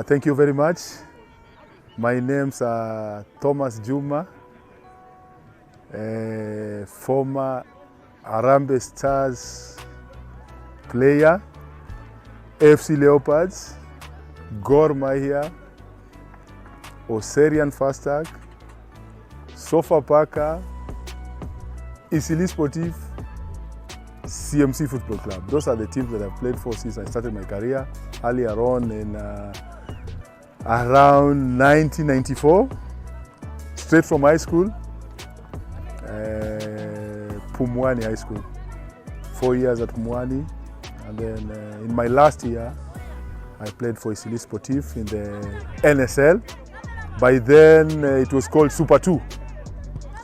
Thank you very much. My name's Thomas Juma, former Harambee Stars player, AFC Leopards, Gor Mahia, Oserian Fastac, Sofapaka, AFC Sportif, CMC Football Club. Those are the teams that I've played for since I started my career earlier on in around 1994, straight from high school, Pumwani High School. 4 years at Pumwani, and then in my last year, I played for AFC Sportif in the NSL. By then, it was called Super 2.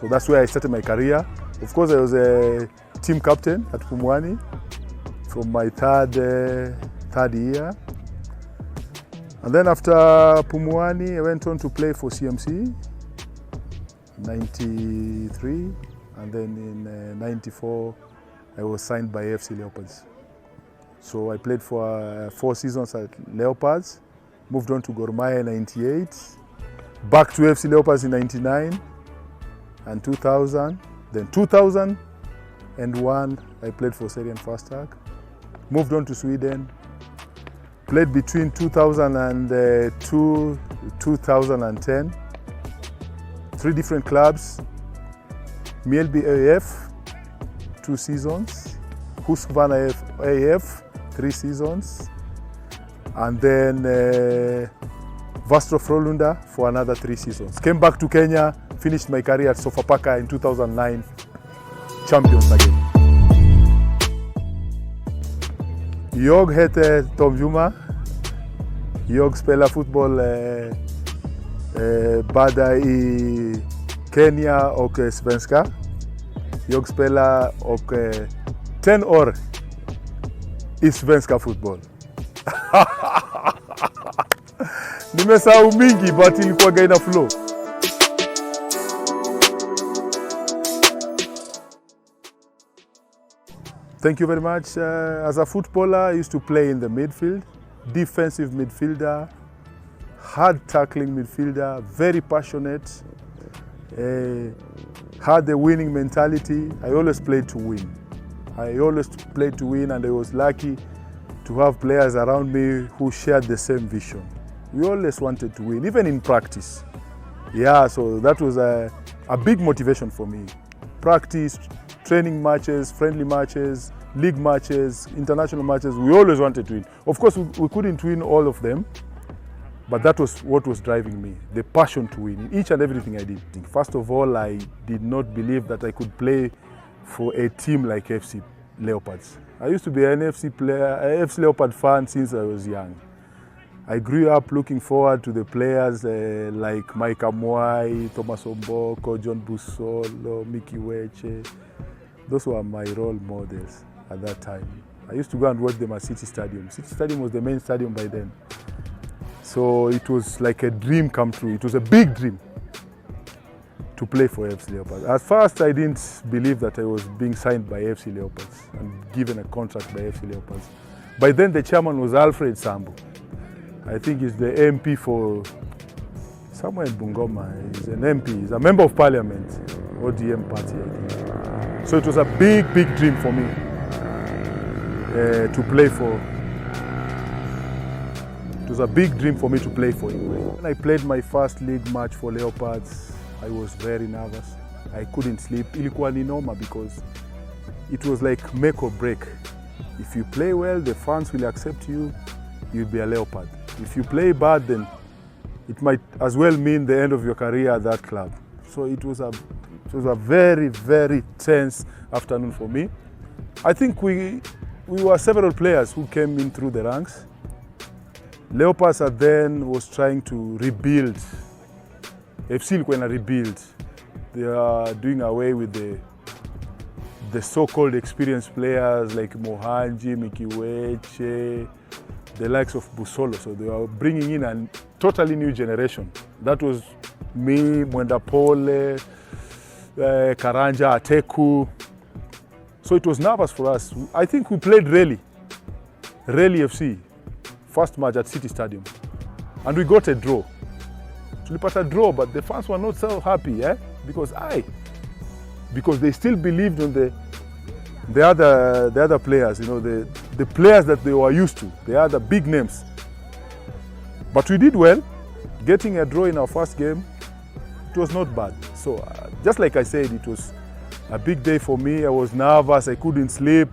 So that's where I started my career. Of course, I was a team captain at Pumwani from my third year. And then after Pumwani, I went on to play for CMC, 93. And then in 94, I was signed by AFC Leopards. So I played for 4 seasons at Leopards, moved on to Gor Mahia in 98, back to AFC Leopards in 99 and 2000. Then 2001, I played for Oserian Fastac, moved on to Sweden, played between 2002 to 2010, 3 different clubs, Mjällby AF, 2 seasons, Husqvarna AF, 3 seasons, and then Vastra Frölunda for another 3 seasons. Came back to Kenya, finished my career at Sofapaka in 2009, champions again. Jag heter Tom Juma. Jag spelar fotboll både i Kenya och svenska. Jag spelar och 10 år i svenska fotboll. Nimesahau mingi but ilikuwa gaina flow. Thank you very much. As a footballer, I used to play in the midfield, defensive midfielder, hard tackling midfielder, very passionate, had the winning mentality. I always played to win. And I was lucky to have players around me who shared the same vision. We always wanted to win, even in practice. Yeah, so that was a big motivation for me. Practice, training matches, friendly matches, league matches, international matches, we always wanted to win. Of course, we couldn't win all of them, but that was what was driving me, the passion to win in each and everything I did. First of all, I did not believe that I could play for a team like AFC Leopards. I used to be an AFC Leopard fan since I was young. I grew up looking forward to the players like Mike Amwai, Thomas Omboko, John Busolo, Mickey Weche. Those were my role models at that time. I used to go and watch them at City Stadium. City Stadium was the main stadium by then. So it was like a dream come true. It was a big dream to play for AFC Leopards. At first, I didn't believe that I was being signed by AFC Leopards and given a contract by AFC Leopards. By then, the chairman was Alfred Sambu. I think he's the MP for somewhere in Bungoma. He's an MP, he's a member of parliament, ODM party, I think. So it was a big dream for me to play for. It was a big dream for me to play for him. When I played my first league match for Leopards, I was very nervous. I couldn't sleep. Ilikuwa ni noma because it was like make or break. If you play well, the fans will accept you, you'll be a Leopard. If you play bad, then it might as well mean the end of your career at that club. So it was a very tense afternoon for me. I think we were several players who came in through the ranks. Leopards then was trying to rebuild. AFC ilikuwa ina rebuild. They are doing away with the so-called experienced players like Mohanji, Mikiweche, the likes of Busolo. So they were bringing in a totally new generation. That was me, Mwenda Pole, Karanja, Ateku. So it was nervous for us. I think we played Rally FC, first match at City Stadium. And we got a draw. Tulipata draw, but the fans were not so happy, because they still believed on the other players, the players that they were used to, the other big names. But we did well, getting a draw in our first game. It was not bad. So just like I said, it was a big day for me. I was nervous, I couldn't sleep.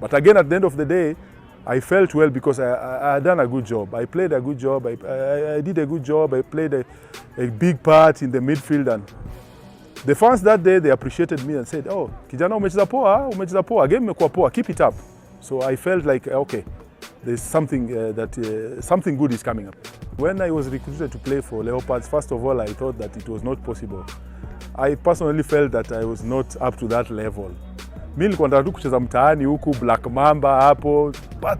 But again, at the end of the day, I felt well because I had done a good job. I played a good job, I did a good job, I played a big part in the midfield. And the fans that day, they appreciated me and said, oh, kijana umecheza poa, game imekuwa poa, keep it up. So I felt like, okay, there's something something good is coming up. When I was recruited to play for Leopards, first of all, I thought that it was not possible. I personally felt that I was not up to that level. Mimi nilikuwa nataka tu kucheza mtaani huku Black Mamba hapo, but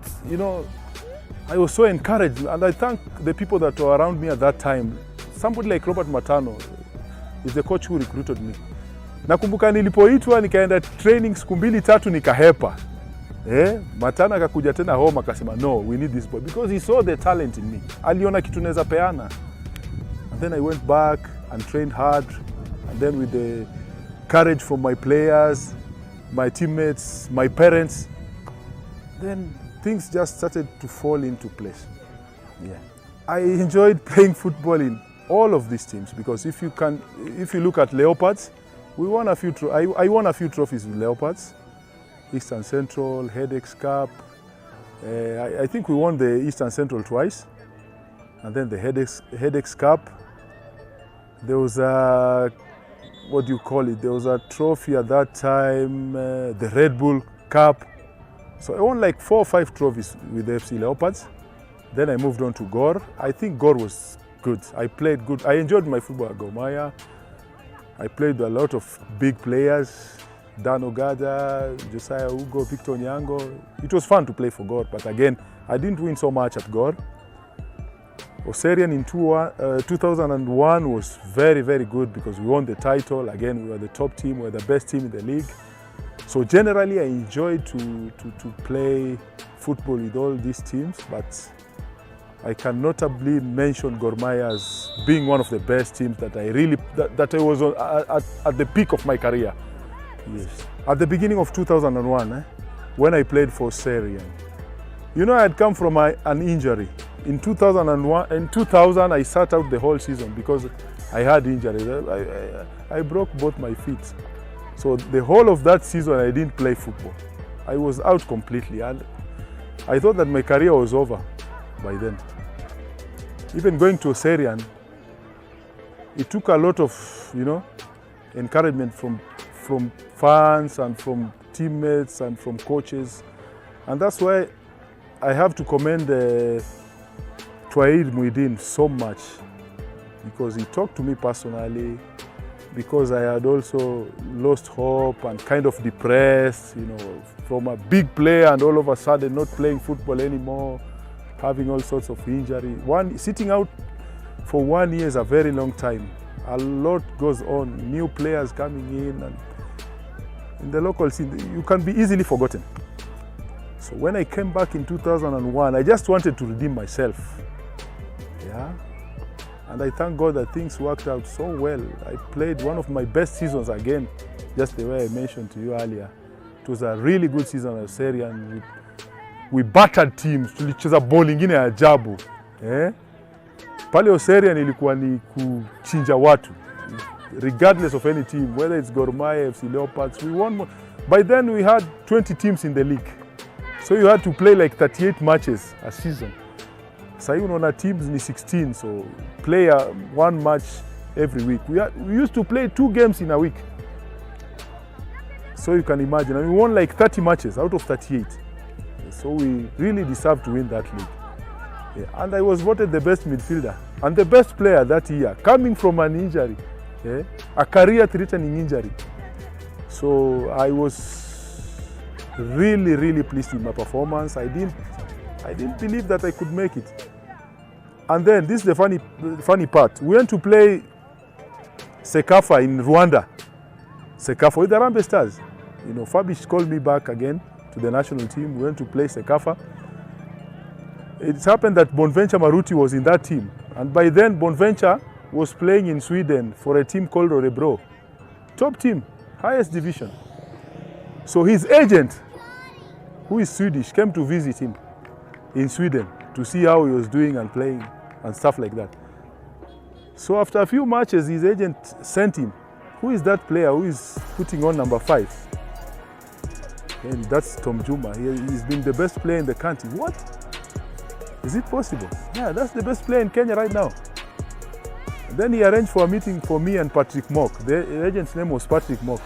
I was so encouraged, and I thank the people that were around me at that time. Somebody like Robert Matano is the coach who recruited me. Nakumbuka nilipoitwa nikaenda training siku 2-3 nikahepa. Matana akakuja tena home akasema no, we need this boy because he saw the talent in me. Aliona kitu naweza peana. And then I went back and trained hard, and then with the courage from my players, my teammates, my parents, then things just started to fall into place. Yeah. I enjoyed playing football in all of these teams because if you look at Leopards, we won a few I won a few trophies with Leopards. Eastern Central, Headaches Cup. I think we won the Eastern Central twice, and then the Headaches Cup. There was a, what do you call it? There was a trophy at that time, the Red Bull Cup. So I won like 4 or 5 trophies with the AFC Leopards. Then I moved on to Gor. I think Gor was good. I played good. I enjoyed my football at Gor Mahia. I played with a lot of big players. Dan Ogada, Josiah Ugo, Victor Nyango. It was fun to play for Gor, but again, I didn't win so much at Gor. Oserian in 2001 was very, very good because we won the title. Again, we were the top team, we were the best team in the league. So generally, I enjoyed to play football with all these teams, but I can notably mention Gor Mahia as being one of the best teams that I was at the peak of my career. Yes. At the beginning of 2001, when I played for Oserian, I had come from an injury. In 2000, I sat out the whole season because I had injuries. I broke both my feet. So the whole of that season, I didn't play football. I was out completely, and I thought that my career was over by then. Even going to Oserian, it took a lot of, encouragement from fans and from teammates and from coaches. And that's why I have to commend Twaid Muidin so much, because he talked to me personally, because I had also lost hope and kind of depressed, from a big player and all of a sudden not playing football anymore, having all sorts of injury. Sitting out for 1 year is a very long time. A lot goes on, new players coming in, and in the local scene, you can be easily forgotten. So when I came back in 2001, I just wanted to redeem myself. Yeah. And I thank God that things worked out so well. I played one of my best seasons again, just the way I mentioned to you earlier. It was a really good season at Oserian. We battered teams, tulicheza ball ingine ya ajabu. Pale Oserian ilikuwa ni kuchinja watu. Regardless of any team, whether it's Gor Mahia, AFC Leopards, we won more. By then we had 20 teams in the league. So you had to play like 38 matches a season. Sasa unaona teams ni 16, so play one match every week. We used to play 2 games in a week. So you can imagine, and we won like 30 matches out of 38. So we really deserved to win that league. Yeah. And I was voted the best midfielder and the best player that year, coming from an injury, a career-threatening injury. So I was really, really pleased with my performance. I didn't believe that I could make it. And then this is the funny part. We went to play Sekafa in Rwanda. Sekafa with the Harambee Stars. Fabish called me back again to the national team. We went to play Sekafa. It's happened that Bonventure Maruti was in that team. And by then, Bonventure was playing in Sweden for a team called Örebro. Top team, highest division. So his agent, who is Swedish, came to visit him in Sweden to see how he was doing and playing and stuff like that. So after a few matches, his agent sent him, who is that player who is putting on number 5? And that's Tom Juma. He's been the best player in the country. What? Is it possible? Yeah, that's the best player in Kenya right now. And then he arranged for a meeting for me and Patrick Mock. The agent's name was Patrick Mock.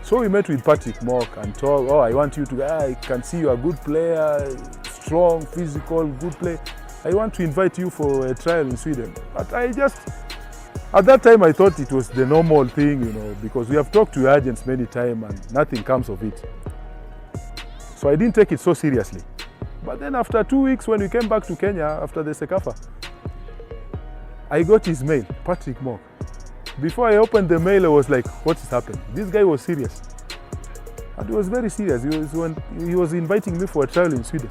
So we met with Patrick Mock and told, I want you to, I can see you're a good player, strong, physical, good player. I want to invite you for a trial in Sweden. But at that time I thought it was the normal thing, because we have talked to agents many times and nothing comes of it. So I didn't take it so seriously. But then after 2 weeks, when we came back to Kenya after the Sekafa, I got his mail, Patrick Mock. Before I opened the mail, I was like, what is happening? This guy was serious. And he was very serious. He was inviting me for a trial in Sweden.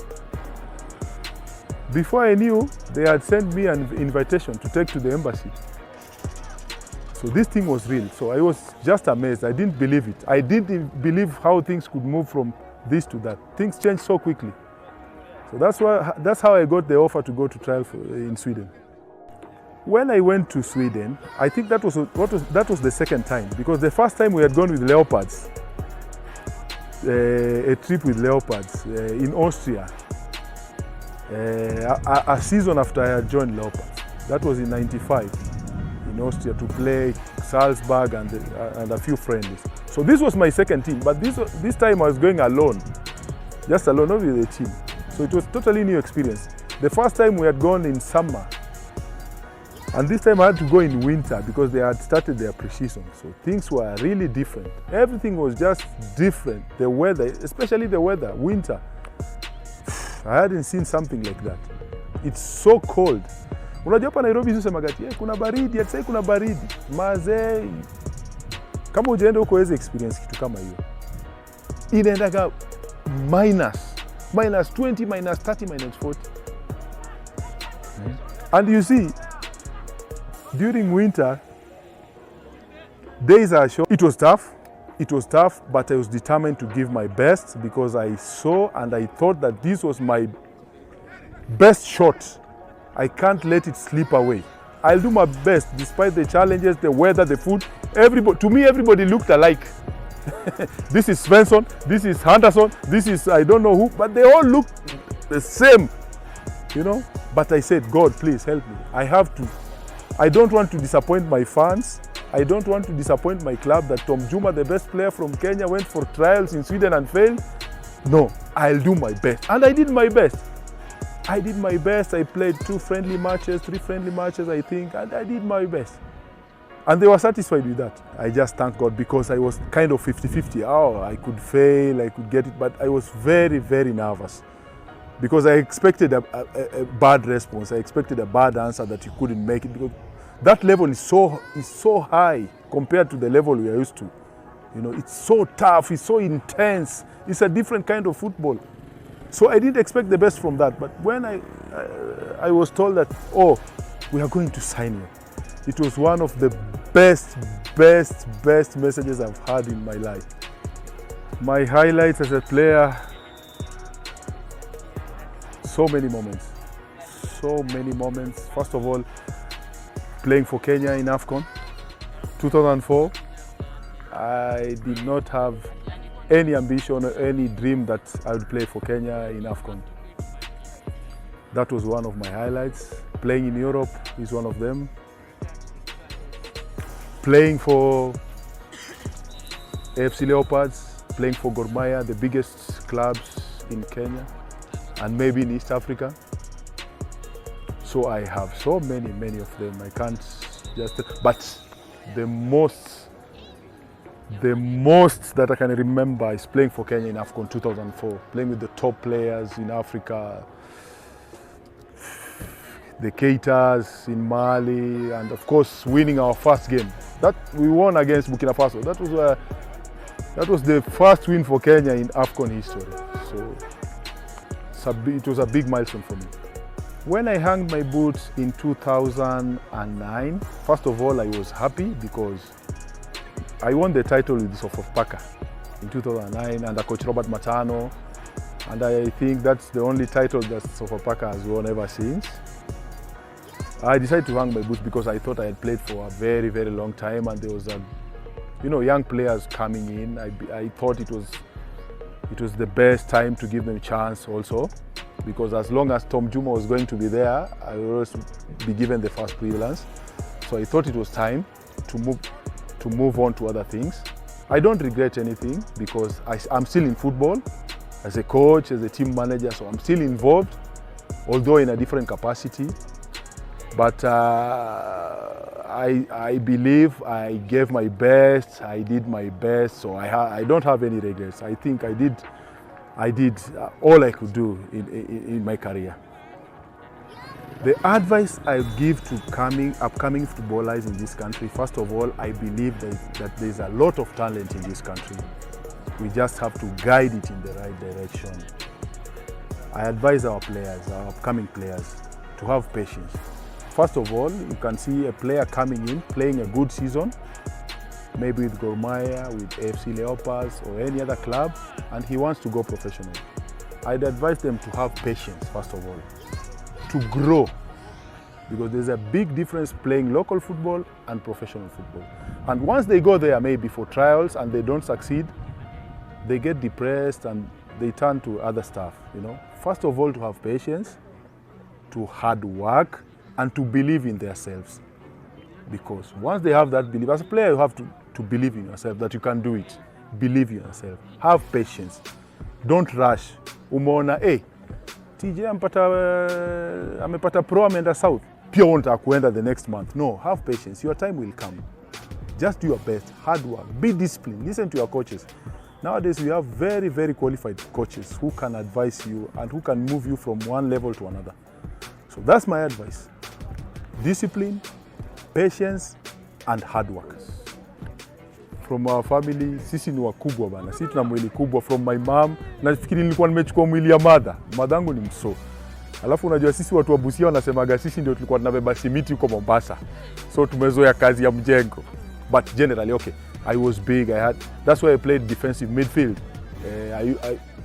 Before I knew, they had sent me an invitation to take to the embassy. So this thing was real. So I was just amazed. I didn't believe it. I didn't believe how things could move from this to that. Things changed so quickly. So that's how I got the offer to go to trial in Sweden. When I went to Sweden, I think that was the second time, because the first time we had gone with Leopards, a trip with Leopards in Austria, a season after I had joined Leopards. That was in '95 in Austria to play Salzburg and a few friendlies. So this was my second team, but this time I was going alone, just alone, not with a team. So it was totally new experience. The first time we had gone in summer, and this time I had to go in winter because they had started their pre-season. So things were really different. Everything was just different. The weather, especially the weather, winter. I hadn't seen something like that. It's so cold. Unajua hapa Nairobi husemaga kuna baridi, ati kuna baridi. Mazee. Kama hujaenda huko huwezi experience kitu kama hiyo. Inaendaga minus 20, minus 30, minus 40. And you see, during winter, days are short. It was tough, but I was determined to give my best because I saw and I thought that this was my best shot. I can't let it slip away. I'll do my best despite the challenges, the weather, the food. To me, everybody looked alike. This is Svensson, this is Henderson, this is I don't know who, but they all look the same, But I said, God, please help me. I don't want to disappoint my fans. I don't want to disappoint my club that Tom Juma, the best player from Kenya, went for trials in Sweden and failed. No, I'll do my best. And I did my best. I played 3 friendly matches, I think, and I did my best. And they were satisfied with that. I just thank God because I was kind of 50-50. I could fail, I could get it, but I was very, very nervous because I expected a bad response. I expected a bad answer that you couldn't make it because that level is so high compared to the level we are used to. It's so tough, it's so intense. It's a different kind of football. So I didn't expect the best from that. But when I was told that, we are going to sign you, it was one of the best messages I've had in my life. My highlights as a player, so many moments. First of all, playing for Kenya in AFCON, 2004. I did not have any ambition or any dream that I would play for Kenya in AFCON. That was one of my highlights. Playing in Europe is one of them. Playing for AFC Leopards, playing for Gor Mahia, the biggest clubs in Kenya and maybe in East Africa. So I have so many of them. I can't just, but the most that I can remember is playing for Kenya in AFCON 2004, playing with the top players in Africa, the Keitas in Mali, and of course winning our first game. That we won against Burkina Faso. That was That was the first win for Kenya in AFCON history. So it was a big milestone for me. When I hung my boots in 2009, first of all, I was happy because I won the title with Sofapaka in 2009 under Coach Robert Matano. And I think that's the only title that Sofapaka has won ever since. I decided to hang my boots because I thought I had played for a very, very long time, and there was young players coming in. I thought it was the best time to give them a chance also, because as long as Tom Juma was going to be there, I would always be given the first prevalence. So I thought it was time to move on to other things. I don't regret anything because I'm still in football as a coach, as a team manager, so I'm still involved, although in a different capacity. But I believe I gave my best, I did my best, so I don't have any regrets. I think I did all I could do in my career. The advice I give to upcoming footballers in this country, first of all, I believe that there's a lot of talent in this country. We just have to guide it in the right direction. I advise our players, our upcoming players, to have patience. First of all, you can see a player coming in, playing a good season, maybe with Gor Mahia, with AFC Leopards or any other club, and he wants to go professional. I'd advise them to have patience, first of all, to grow, because there's a big difference playing local football and professional football. And once they go there, maybe for trials, and they don't succeed, they get depressed and they turn to other stuff, First of all, to have patience, to hard work, and to believe in themselves. Because once they have that belief, as a player, you have to believe in yourself, that you can do it. Believe in yourself. Have patience. Don't rush. Umeona, TJ amepata pro, ameenda south. Pia unataka kuenda the next month. No, have patience. Your time will come. Just do your best. Hard work. Be disciplined. Listen to your coaches. Nowadays, we have very, very qualified coaches who can advise you and who can move you from one level to another. So that's my advice. Discipline, patience, and hard work. From our family, sisi ni wakubwa bana. Sisi tuna mwili kubwa. From my mom, nafikiri nilikuwa nimechukua mwili ya mother. Madangu ni mso. Alafu unajua sisi watu wa Busia wanasemaga sisi ndio tulikuwa tunabeba simiti huko Mombasa. So tumezoea kazi ya mjengo. But generally, okay, I was big. That's why I played defensive midfield.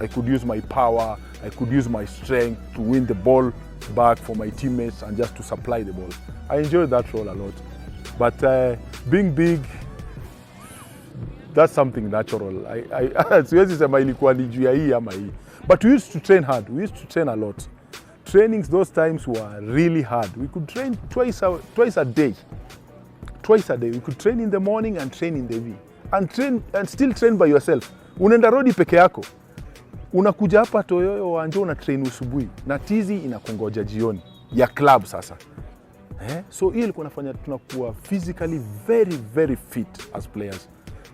I could use my power. I could use my strength to win the ball back for my teammates and just to supply the ball. I enjoyed that role a lot. But being big, that's something natural. Siwezi sema ilikuwa ni juu ya hii ama hii. But we used to train hard. We used to train a lot. Trainings those times were really hard. We could train twice a day. Twice a day. We could train in the morning and train in the evening. And still train by yourself. Unaenda rodi peke yako. Unakuja hapa Toyoyo wanja una train usubuhi na tizi inakungoja jioni ya club sasa. So hiyo ilikuwa inafanya tunakuwa physically very, very fit as players.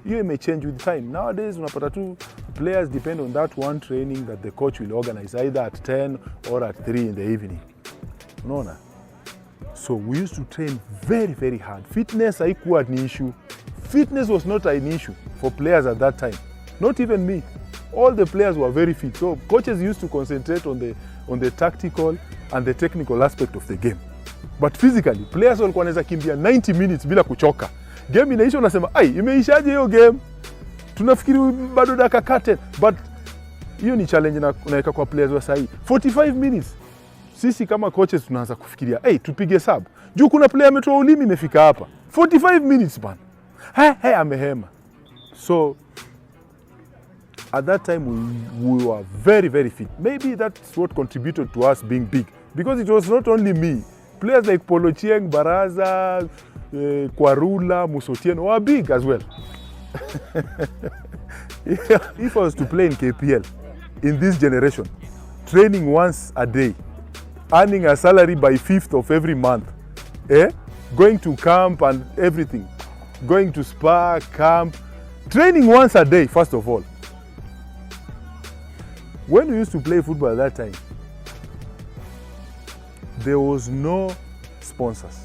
Hiyo may change with time. Nowadays unapata tu players depend on that one training that the coach will organize either at 10 or at 3 in the evening. Unaona? So we used to train very, very hard. Fitness haikuwa an issue. Fitness was not an issue for players at that time. Not even me. All the players were very fit. So coaches used to concentrate on the tactical and the technical aspect of the game. But physically, players walikuwa wanaweza kimbia 90 minutes bila kuchoka. Game inaisha unasema, imeishaje hiyo game? Tunafikiri bado dakika 10. But hiyo ni challenge na unaweka kwa players wa sahi. 45 minutes. Sisi kama coaches tunaanza kufikiria, tupige sub. Juu kuna player ametoa ulimi imefika hapa. 45 minutes man. Amehema. So at that time, we were very, very fit. Maybe that's what contributed to us being big. Because it was not only me. Players like Polo Chieng, Baraza, Kwarula, Musotieno were big as well. If I was to play in KPL, in this generation, training once a day, earning a salary by 5th of every month, going to camp and everything, going to spa, camp, training once a day, first of all. When we used to play football at that time, there was no sponsors.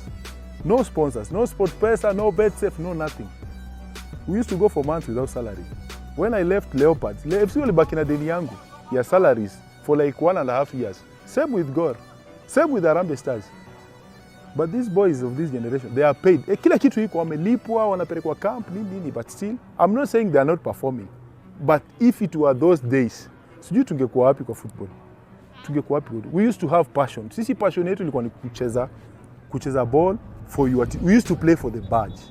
No sponsors, no sport pesa, no bet safe, no nothing. We used to go for months without salary. When I left Leopards, AFC walibaki na deni yangu ya salaries for like 1.5 years. Same with Gor. Same with Harambee Stars. But these boys of this generation, they are paid. Kila kitu iko wamelipwa, wanapelekwa camp, nini, but still, I'm not saying they are not performing. But if it were those days, sijui tungekuwa wapi kwa football. Tungekuwa wapi. We used to have passion. Sisi passion yetu ilikuwa ni kucheza ball for your team. We used to play for the badge.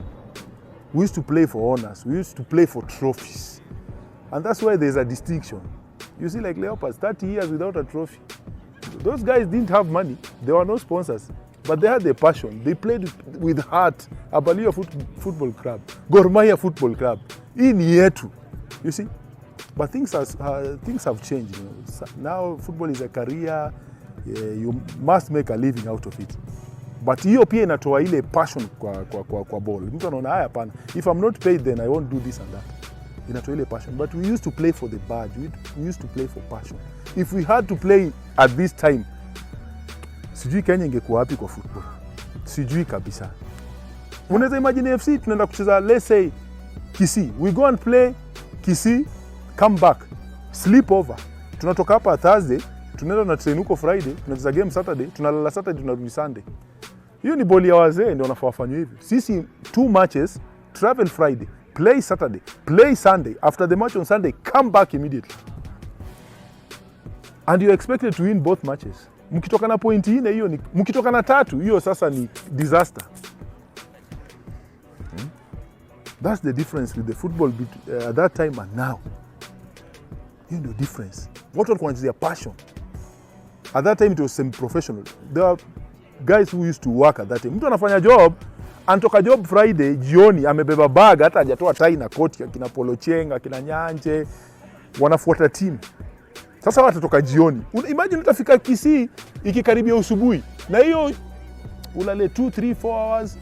We used to play for honors. We used to play for trophies. And that's why there's a distinction. You see, like Leopards, 30 years without a trophy. Those guys didn't have money. There were no sponsors. But they had their passion. They played with heart. Abalia Football Club. Gor Mahia Football Club. In yetu. You see? But things have changed. You know? Now football is a career. You must make a living out of it. But hiyo pia inatoa ile passion kwa ball. Mtu anaona haya hapana. If I'm not paid then I won't do this and that. Inatoa ile passion. But we used to play for the badge. We used to play for passion. If we had to play at this time, sijui Kenya ingekuwa wapi kwa football. Sijui kabisa. Unaweza imagine AFC tunaenda kucheza, let's say Kisii. We go and play Kisii, come back, sleep over. Tunatoka hapa Thursday, tunaenda na train huko Friday, tunacheza game Saturday, tunalala Saturday, tunarudi Sunday. Hiyo ni boli ya wazee ndio wanafaa wafanye hivyo. Sisi 2 matches, travel Friday, play Saturday, play Sunday. After the match on Sunday, come back immediately. And you're expected to win both matches. Mkitoka na point ine hiyo ni, mkitoka na 3 hiyo sasa ni disaster. That's the difference with the football at that time and now. You know the difference. What walikuwa wanachezea passion. At that time it was semi-professional. There were guys who used to work at that time. Mtu anafanya job, anatoka job Friday, jioni amebeba bag hata hajatoa tai na koti, kina Polo Chenga, kina Nyanje, wanafuata team. Sasa watatoka jioni. Imagine utafika Kisii ikikaribia usubuhi. Na hiyo ulale 2, 3, 4 hours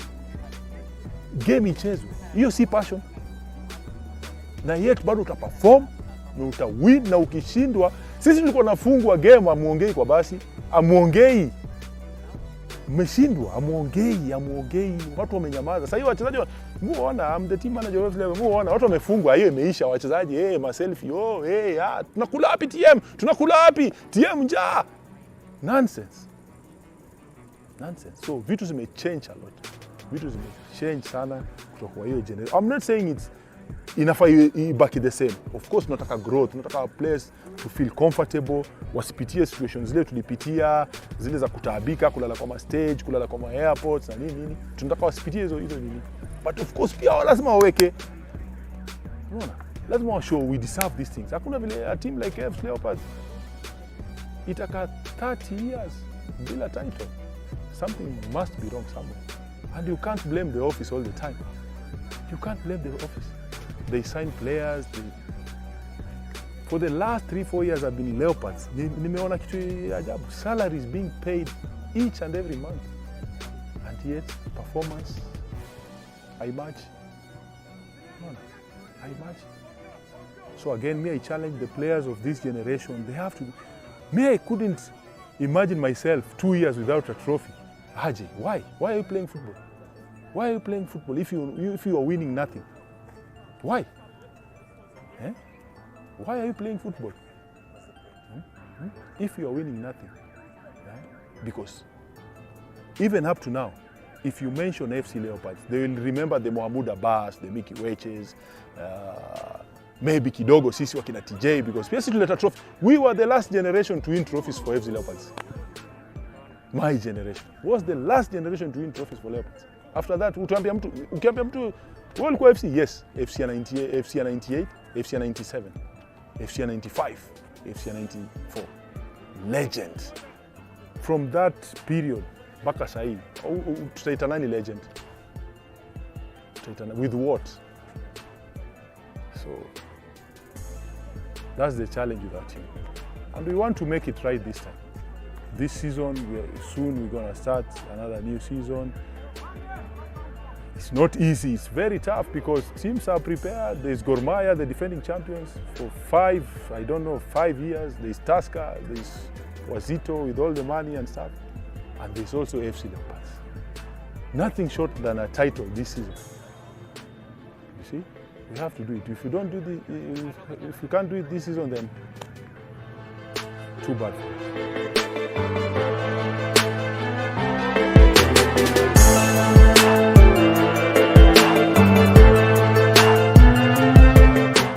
game ichezwe. Hiyo si passion. Na yet bado utaperform na utawin, na ukishindwa, sisi tulikuwa nafungwa game amuongei kwa basi, amuongei. Mmeshindwa, amuongei. Watu wamenyamaza. Sasa hiyo wachezaji muona, I'm the team manager of level. Muona watu wamefungwa, hiyo imeisha. Wachezaji maselfie, tunakula wapi TM? Tunakula wapi? TM njaa. Nonsense. So vitu zimechange a lot. Vitu zimechange sana kutoka kwa hiyo generation. I'm not saying it's inafaa ibaki the same. Of course tunataka growth, tunataka players to feel comfortable, wasipitie situations zile tulipitia, zile za kutaabika, kulala kwa stage, kulala kwa airports na nini. Tunataka wasipitie hizo nini. But of course pia lazima waweke. Unaona? Lazima wa show we deserve these things. Hakuna vile a team like AFC Leopards itaka 30 years bila title. Something must be wrong somewhere. And you can't blame the office all the time. You can't blame the office. They sign players. For the last 3-4 years I've been in Leopards. Nimeona kitu ajabu. Salaries being paid each and every month. And yet, performance, I match. So again, I challenge the players of this generation. They have to. I couldn't imagine myself 2 years without a trophy. Haji, why? Why are you playing football? Why are you playing football if you are winning nothing? Why? Why are you playing football? If you are winning nothing. Right? Because even up to now, if you mention AFC Leopards, they will remember the Mohamed Abbas, the Mickey Weches, maybe kidogo sisi wakina TJ, because we tuleta trophy. We were the last generation to win trophies for AFC Leopards. My generation was the last generation to win trophies for Leopards. After that, ukiambia mtu walikuwa AFC, yes, AFC 98, AFC 98, AFC 97, AFC 95, AFC 94. Legend. From that period, mpaka sahi, tutaita nani legend? With what? So that's the challenge with our team. And we want to make it right this time. This season, we're going to start another new season. It's not easy, it's very tough because teams are prepared. There's Gor Mahia, the defending champions, for 5 years. There's Tusker, there's Wazito with all the money and stuff. And there's also AFC Leopards. Nothing short than a title this season. You see? We have to do it. If you don't do if you can't do it this season, then too bad for us.